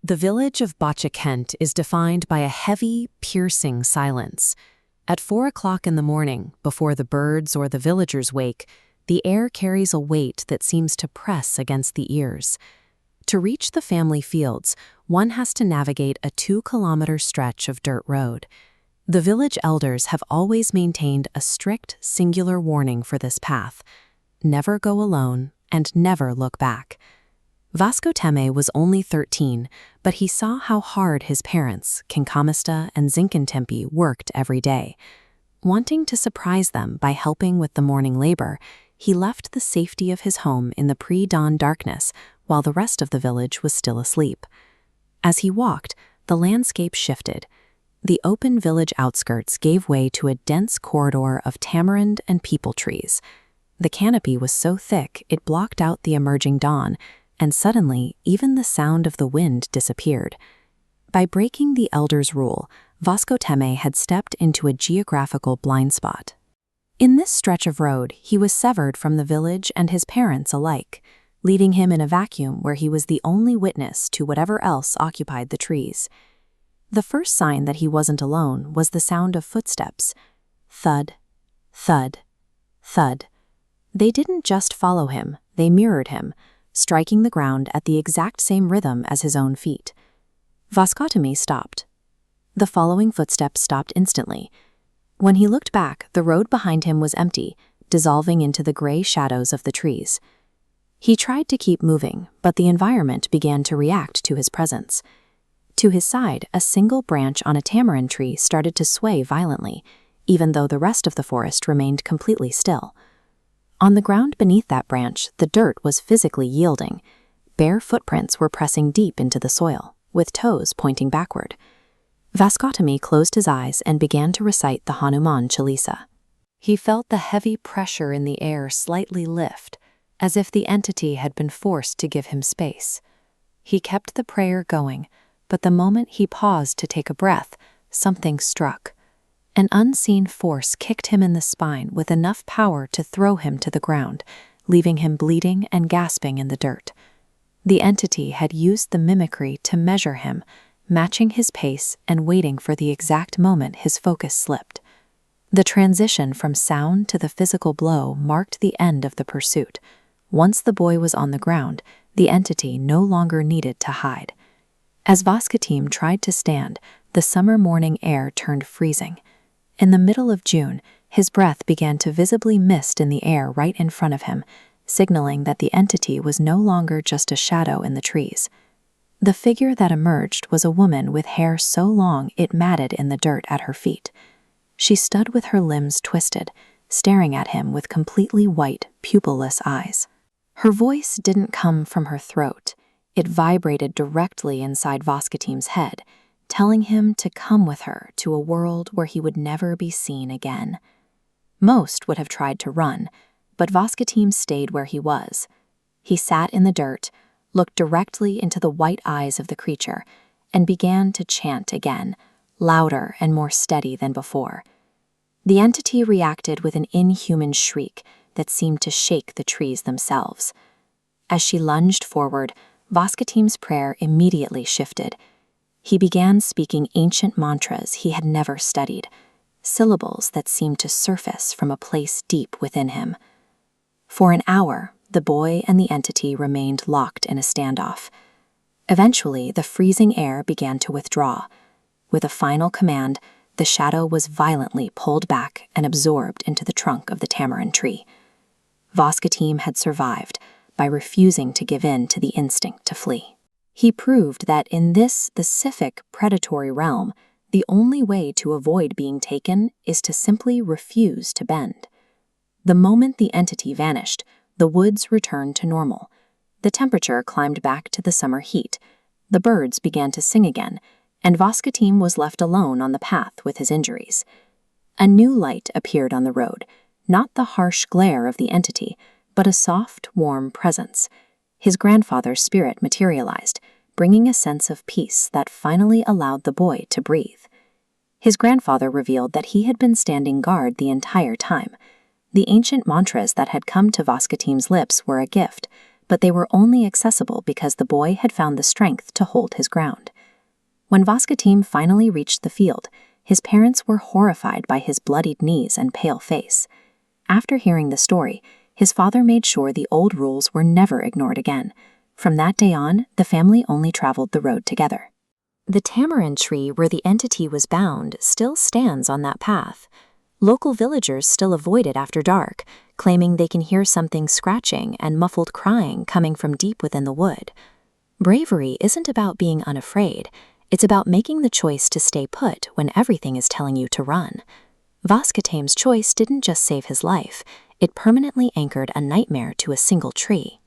The village of Kent is defined by a heavy, piercing silence. At 4 o'clock in the morning, before the birds or the villagers wake, the air carries a weight that seems to press against the ears. To reach the family fields, one has to navigate a 2-kilometer stretch of dirt road. The village elders have always maintained a strict, singular warning for this path: never go alone and never look back. Vasco Teme was only 13, but he saw how hard his parents, Kinkamista and Zinkintempi, worked every day. Wanting to surprise them by helping with the morning labor, he left the safety of his home in the pre-dawn darkness while the rest of the village was still asleep. As he walked, the landscape shifted. The open village outskirts gave way to a dense corridor of tamarind and peepal trees. The canopy was so thick it blocked out the emerging dawn, and suddenly even the sound of the wind disappeared. By breaking the elders' rule, Vasco Teme had stepped into a geographical blind spot. In this stretch of road, he was severed from the village and his parents alike, leaving him in a vacuum where he was the only witness to whatever else occupied the trees. The first sign that he wasn't alone was the sound of footsteps. Thud, thud, thud. They didn't just follow him, they mirrored him, striking the ground at the exact same rhythm as his own feet. Vasco Teme stopped. The following footsteps stopped instantly. When he looked back, the road behind him was empty, dissolving into the gray shadows of the trees. He tried to keep moving, but the environment began to react to his presence. To his side, a single branch on a tamarind tree started to sway violently, even though the rest of the forest remained completely still. On the ground beneath that branch, the dirt was physically yielding. Bare footprints were pressing deep into the soil, with toes pointing backward. Vasco Teme closed his eyes and began to recite the Hanuman Chalisa. He felt the heavy pressure in the air slightly lift, as if the entity had been forced to give him space. He kept the prayer going, but the moment he paused to take a breath, something struck. An unseen force kicked him in the spine with enough power to throw him to the ground, leaving him bleeding and gasping in the dirt. The entity had used the mimicry to measure him, matching his pace and waiting for the exact moment his focus slipped. The transition from sound to the physical blow marked the end of the pursuit. Once the boy was on the ground, the entity no longer needed to hide. As Vasco Teme tried to stand, the summer morning air turned freezing. In the middle of June, his breath began to visibly mist in the air right in front of him, signaling that the entity was no longer just a shadow in the trees. The figure that emerged was a woman with hair so long it matted in the dirt at her feet. She stood with her limbs twisted, staring at him with completely white, pupilless eyes. Her voice didn't come from her throat. It vibrated directly inside Vasco Teme's head, telling him to come with her to a world where he would never be seen again. Most would have tried to run, but Vasco Teme stayed where he was. He sat in the dirt, looked directly into the white eyes of the creature, and began to chant again, louder and more steady than before. The entity reacted with an inhuman shriek that seemed to shake the trees themselves. As she lunged forward, Vasco Teme's prayer immediately shifted. He began speaking ancient mantras he had never studied, syllables that seemed to surface from a place deep within him. For an hour, the boy and the entity remained locked in a standoff. Eventually, the freezing air began to withdraw. With a final command, the shadow was violently pulled back and absorbed into the trunk of the tamarind tree. Vasco Teme had survived by refusing to give in to the instinct to flee. He proved that in this specific predatory realm, the only way to avoid being taken is to simply refuse to bend. The moment the entity vanished, the woods returned to normal. The temperature climbed back to the summer heat. The birds began to sing again, and Vasco Teme was left alone on the path with his injuries. A new light appeared on the road, not the harsh glare of the entity, but a soft, warm presence. His grandfather's spirit materialized, bringing a sense of peace that finally allowed the boy to breathe. His grandfather revealed that he had been standing guard the entire time. The ancient mantras that had come to Vasco Teme's lips were a gift, but they were only accessible because the boy had found the strength to hold his ground. When Vascatim finally reached the field, his parents were horrified by his bloodied knees and pale face. After hearing the story, his father made sure the old rules were never ignored again. From that day on, the family only traveled the road together. The tamarind tree where the entity was bound still stands on that path. Local villagers still avoid it after dark, claiming they can hear something scratching and muffled crying coming from deep within the wood. Bravery isn't about being unafraid. It's about making the choice to stay put when everything is telling you to run. Vascatim's choice didn't just save his life, it permanently anchored a nightmare to a single tree.